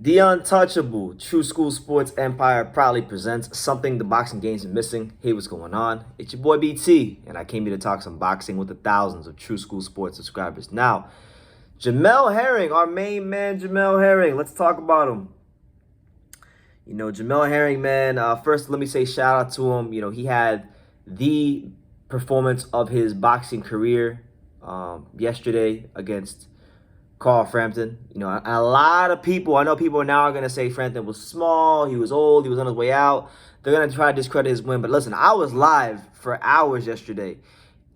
The Untouchable True School Sports Empire proudly presents something the boxing games are missing. Hey, what's going on? It's your boy BT, and I came here to talk some boxing with the thousands of True School Sports subscribers. Now, Jamel Herring, our main man, Jamel Herring. Let's talk about him. Jamel Herring, man. First, let me say shout out to him. He had the performance of his boxing career yesterday against Carl Frampton. A lot of people, I know people now are going to say Frampton was small, he was old, he was on his way out. They're going to try to discredit his win. But listen, I was live for hours yesterday.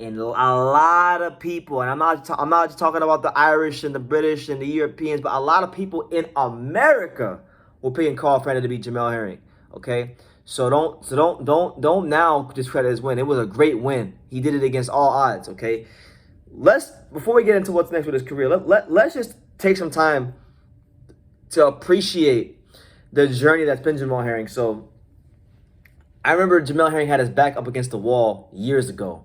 And a lot of people, and I'm not just talking about the Irish and the British and the Europeans, but a lot of people in America were picking Carl Frampton to beat Jamel Herring. Okay? So don't now discredit his win. It was a great win. He did it against all odds, okay? Before we get into what's next with his career, let's just take some time to appreciate the journey that's been Jamel Herring. So I remember Jamel Herring had his back up against the wall years ago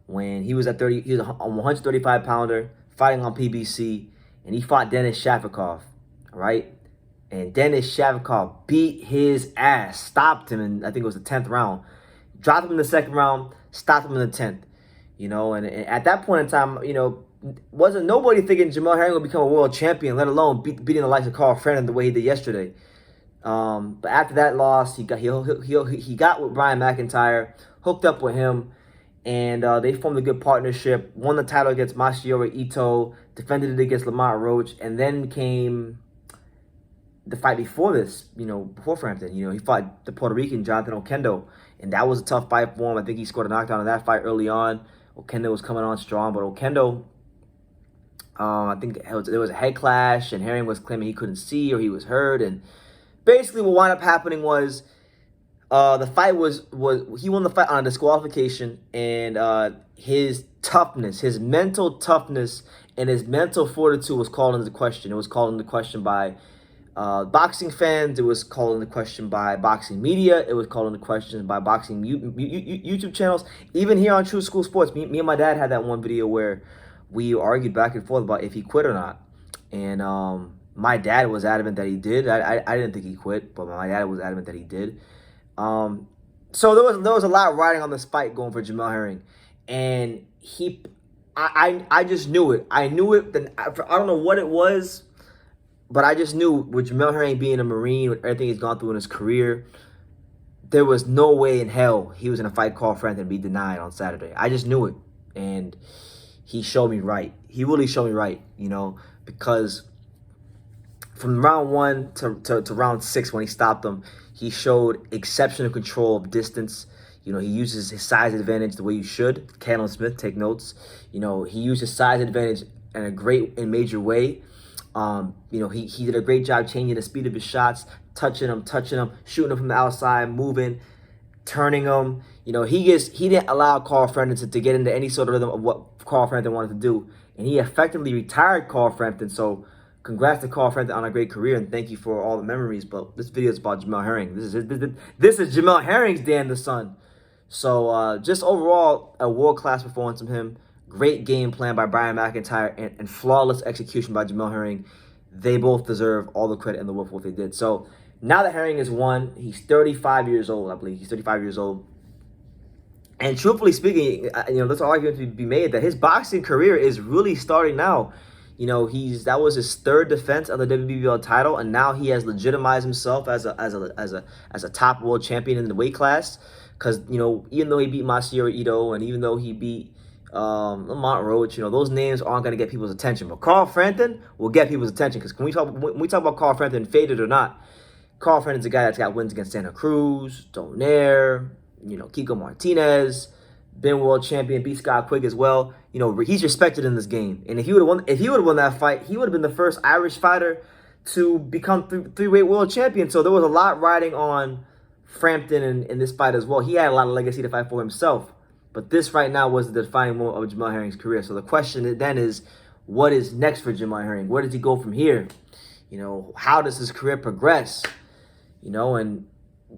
when he was at 30. He was a 135 pounder fighting on PBC, and he fought Denis Shafikov, right? And Denis Shafikov beat his ass, stopped him in, I think it was the 10th round, dropped him in the second round, stopped him in the 10th. And at that point in time, wasn't nobody thinking Jamel Herring would become a world champion, let alone beating the likes of Carl Frampton the way he did yesterday. But after that loss, he got with Brian McIntyre, hooked up with him, and they formed a good partnership. Won the title against Masahiro Ito, defended it against Lamont Roach, and then came the fight before this. Before Frampton, he fought the Puerto Rican Jonathan Oquendo, and that was a tough fight for him. I think he scored a knockdown in that fight early on. Oquendo was coming on strong, but Oquendo, I think there was a head clash, and Herring was claiming he couldn't see or he was hurt. And basically what wound up happening was the fight was he won the fight on a disqualification, and his toughness, his mental toughness, and his mental fortitude was called into question. It was called into question by boxing fans. It was called into question by boxing media. It was called into question by boxing YouTube channels. Even here on True School Sports, me and my dad had that one video where we argued back and forth about if he quit or not. And my dad was adamant that he did. I didn't think he quit, but my dad was adamant that he did. So there was a lot riding on this fight going for Jamel Herring, and I just knew it. I knew it. I don't know what it was. But I just knew with Jamel Herring being a Marine, with everything he's gone through in his career, there was no way in hell he was going to fight Carl Frampton and be denied on Saturday. I just knew it. And he showed me right. He really showed me right, because from round 1 to round 6 when he stopped him, he showed exceptional control of distance. He uses his size advantage the way you should. Callum Smith, take notes. He used his size advantage in a great and major way. He did a great job changing the speed of his shots, touching him, shooting him from the outside, moving, turning him. He didn't allow Carl Frampton to get into any sort of rhythm of what Carl Frampton wanted to do. And he effectively retired Carl Frampton. So congrats to Carl Frampton on a great career, and thank you for all the memories. But this video is about Jamel Herring. This is Jamel Herring's day in the sun. So just overall, a world-class performance from him. Great game plan by Brian McIntyre and flawless execution by Jamel Herring. They both deserve all the credit in the world for what they did. So now that Herring has won, he's 35 years old, I believe. He's 35 years old. And truthfully speaking, there's an argument to be made that his boxing career is really starting now. That was his third defense of the WBBL title, and now he has legitimized himself as a top world champion in the weight class. Because even though he beat Masahiro Ito, and even though he beat Lamont Roach, those names aren't going to get people's attention. But Carl Frampton will get people's attention, because when we talk about Carl Frampton, faded or not, Carl Frampton's a guy that's got wins against Santa Cruz, Donaire, Kiko Martinez, been world champion, beat Scott Quigg as well. He's respected in this game. And if he would have won that fight, he would have been the first Irish fighter to become three-weight world champion. So there was a lot riding on Frampton in this fight as well. He had a lot of legacy to fight for himself. But this right now was the defining moment of Jamel Herring's career. So the question then is, what is next for Jamel Herring? Where does he go from here? How does his career progress? And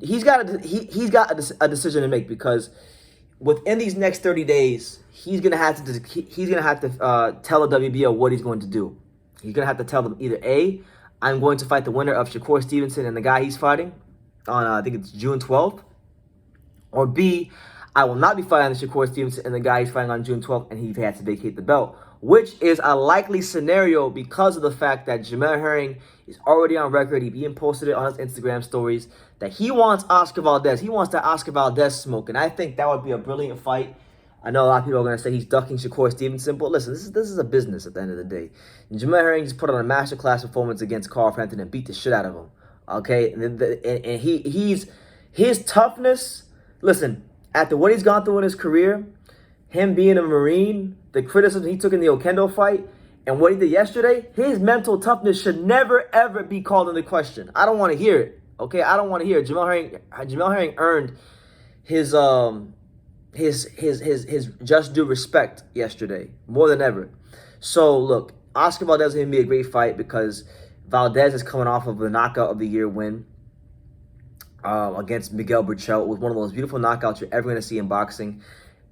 he's got a decision to make, because within these next 30 days, he's gonna have to tell the WBO what he's going to do. He's gonna have to tell them either A, I'm going to fight the winner of Shakur Stevenson and the guy he's fighting on, I think it's June 12th. Or B, I will not be fighting the Shakur Stevenson and the guy he's fighting on June 12th, and he has to vacate the belt, which is a likely scenario because of the fact that Jamel Herring is already on record. He even posted it on his Instagram stories that he wants Oscar Valdez. He wants that Oscar Valdez smoke, and I think that would be a brilliant fight. I know a lot of people are going to say he's ducking Shakur Stevenson, but listen, this is a business at the end of the day. And Jamel Herring just put on a masterclass performance against Carl Frampton and beat the shit out of him. Okay, and his toughness. Listen, after what he's gone through in his career, him being a Marine, the criticism he took in the Okendo fight, and what he did yesterday, his mental toughness should never, ever be called into question. I don't want to hear it. Okay, I don't want to hear it. Jamel Herring earned his just due respect yesterday, more than ever. So, look, Oscar Valdez is going to be a great fight because Valdez is coming off of the knockout of the year win against Miguel Berchelt. It was one of the most beautiful knockouts you're ever going to see in boxing.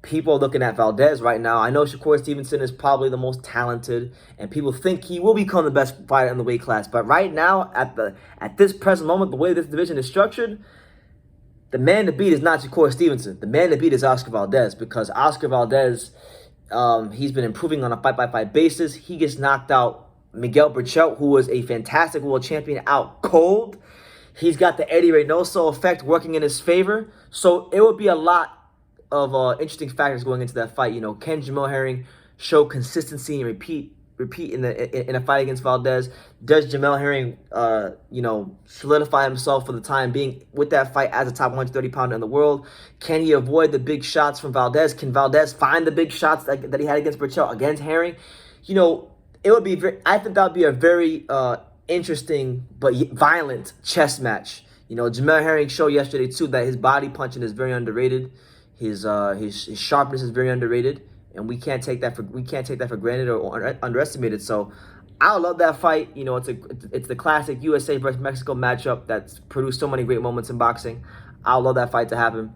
People are looking at Valdez right now. I know Shakur Stevenson is probably the most talented, and people think he will become the best fighter in the weight class. But right now, at this present moment, the way this division is structured, the man to beat is not Shakur Stevenson. The man to beat is Oscar Valdez, because Oscar Valdez, he's been improving on a fight-by-fight basis. He gets knocked out Miguel Berchelt, who was a fantastic world champion, out cold. He's got the Eddie Reynoso effect working in his favor. So it would be a lot of interesting factors going into that fight. You know, can Jamel Herring show consistency and repeat in a fight against Valdez? Does Jamel Herring, solidify himself for the time being with that fight as a top 130-pounder in the world? Can he avoid the big shots from Valdez? Can Valdez find the big shots that he had against Berchelt against Herring? You know, it would be I think that would be a very interesting but violent chess match. You know, Jamel Herring showed yesterday too that his body punching is very underrated. His sharpness is very underrated, and we can't take that for granted or underestimate it. So I love that fight. You know, it's the classic USA versus Mexico matchup that's produced so many great moments in boxing. I love that fight to happen.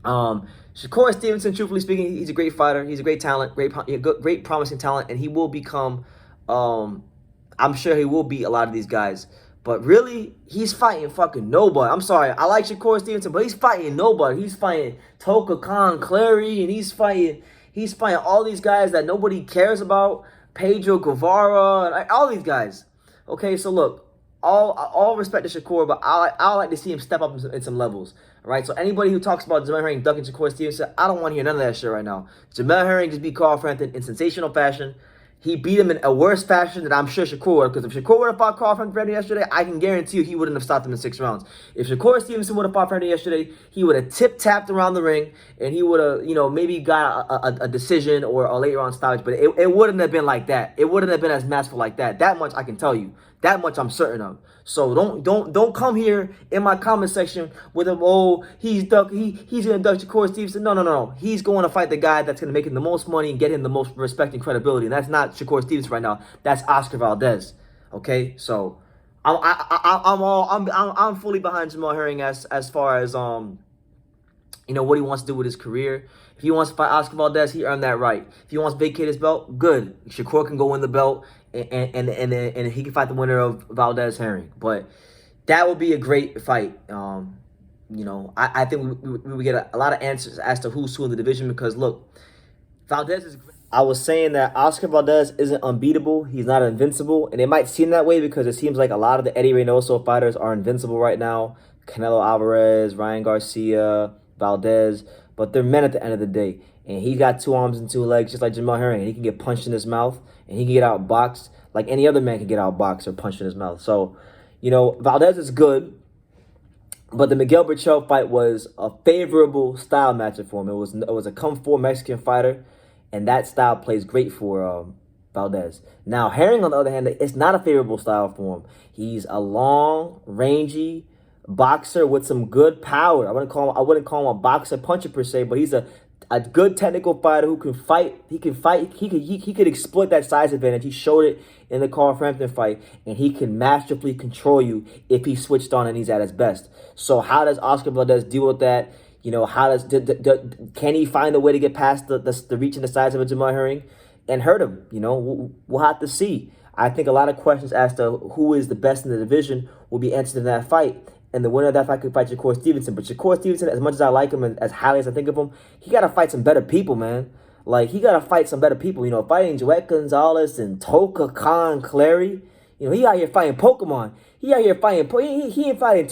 Shakur Stevenson, truthfully speaking, he's a great fighter. He's a great talent, great promising talent, and he will become. I'm sure he will beat a lot of these guys. But really, he's fighting fucking nobody. I'm sorry. I like Shakur Stevenson, but he's fighting nobody. He's fighting Toka Khan Clary, and he's fighting all these guys that nobody cares about. Pedro Guevara, and all these guys. Okay, so look, all respect to Shakur, but I like to see him step up in some levels. All right, so anybody who talks about Jamel Herring ducking Shakur Stevenson, I don't want to hear none of that shit right now. Jamel Herring just beat Carl Frampton in sensational fashion. He beat him in a worse fashion than I'm sure Shakur would, because if Shakur would have fought Carl Frampton yesterday, I can guarantee you he wouldn't have stopped him in 6 rounds. If Shakur Stevenson would have fought Frampton yesterday, he would have tip-tapped around the ring, and he would have, maybe got a decision or a late round stoppage, but it wouldn't have been like that. It wouldn't have been as masterful like that. That much I can tell you. That much I'm certain of. So don't come here in my comment section with him. Oh, he's gonna duck Shakur Stevenson. No. He's going to fight the guy that's gonna make him the most money and get him the most respect and credibility. And that's not Shakur Stevenson right now. That's Oscar Valdez. Okay, so I'm fully behind Jamel Herring as far as what he wants to do with his career. If he wants to fight Oscar Valdez, he earned that right. If he wants to vacate his belt, good. Shakur can go win the belt, and he can fight the winner of Valdez Herring. But that would be a great fight. I think we would get a lot of answers as to who's who in the division, because look, Valdez is great. I was saying that Oscar Valdez isn't unbeatable. He's not invincible, and it might seem that way because it seems like a lot of the Eddie Reynoso fighters are invincible right now. Canelo Alvarez, Ryan Garcia, Valdez, but they're men at the end of the day. And he's got 2 arms and 2 legs, just like Jamel Herring. And he can get punched in his mouth, and he can get outboxed like any other man can get outboxed or punched in his mouth. So, Valdez is good, but the Miguel Berchelt fight was a favorable style matchup for him. It was a come-forward Mexican fighter, and that style plays great for Valdez. Now, Herring, on the other hand, it's not a favorable style for him. He's a long, rangy boxer with some good power. I wouldn't call him a boxer puncher per se, but he's a good technical fighter who can fight. He could exploit that size advantage. He showed it in the Carl Frampton fight, and he can masterfully control you if he's switched on and he's at his best. So how does Oscar Valdez deal with that? Can he find a way to get past the reach and the size of a Jamel Herring and hurt him? We'll have to see. I think a lot of questions as to who is the best in the division will be answered in that fight. And the winner of that fight could fight Shakur Stevenson. But Shakur Stevenson, as much as I like him and as highly as I think of him, he got to fight some better people, man. Like, he got to fight some better people. You know, fighting Joet Gonzalez and Toka Khan Clary. You know, he out here fighting Pokemon. He out here fighting. He ain't fighting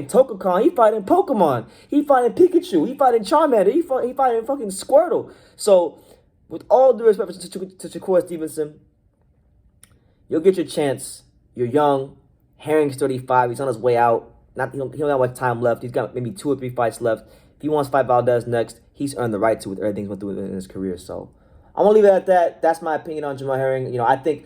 Toka Khan. He fighting Pokemon. He fighting Pikachu. He fighting Charmander. He fighting fucking Squirtle. So, with all due respect to Shakur Stevenson, you'll get your chance. You're young. Herring's 35. He's on his way out. He don't have much time left. He's got maybe 2 or 3 fights left. If he wants to fight Valdez next, he's earned the right to with everything he's went through in his career. So I'm gonna leave it at that. That's my opinion on Jamel Herring. You know, I think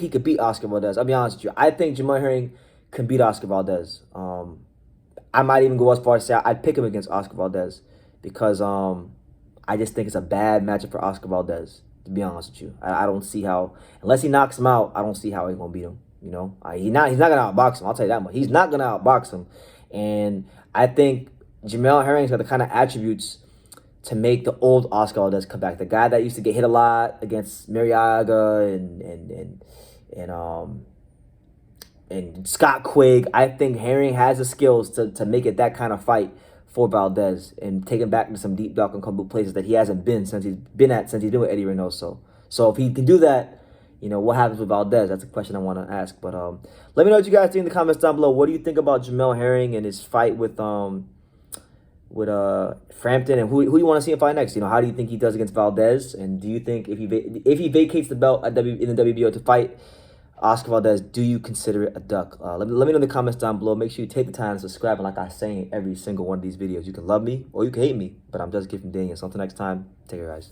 he could beat Oscar Valdez. I'll be honest with you. I think Jamel Herring can beat Oscar Valdez. I might even go as far as say I'd pick him against Oscar Valdez because I just think it's a bad matchup for Oscar Valdez. To be honest with you, I don't see how, unless he knocks him out, I don't see how he's gonna beat him. You know, he's not gonna outbox him. I'll tell you that much. He's not gonna outbox him, and I think Jamel Herring's got the kind of attributes to make the old Oscar Valdez come back. The guy that used to get hit a lot against Mariaga and Scott Quigg. I think Herring has the skills to make it that kind of fight for Valdez and take him back to some deep, dark, and comfortable places that he hasn't been since he's been with Eddie Reynoso. So if he can do that, you know, what happens with Valdez? That's a question I want to ask. But let me know what you guys think in the comments down below. What do you think about Jamel Herring and his fight with Frampton, and who you want to see him fight next? You know, how do you think he does against Valdez? And do you think if he vacates the belt in the WBO to fight Oscar Valdez, do you consider it a duck? Let me know in the comments down below. Make sure you take the time to subscribe. And like I say in every single one of these videos, you can love me or you can hate me, but I'm just giving Daniel. So until next time, take care, guys.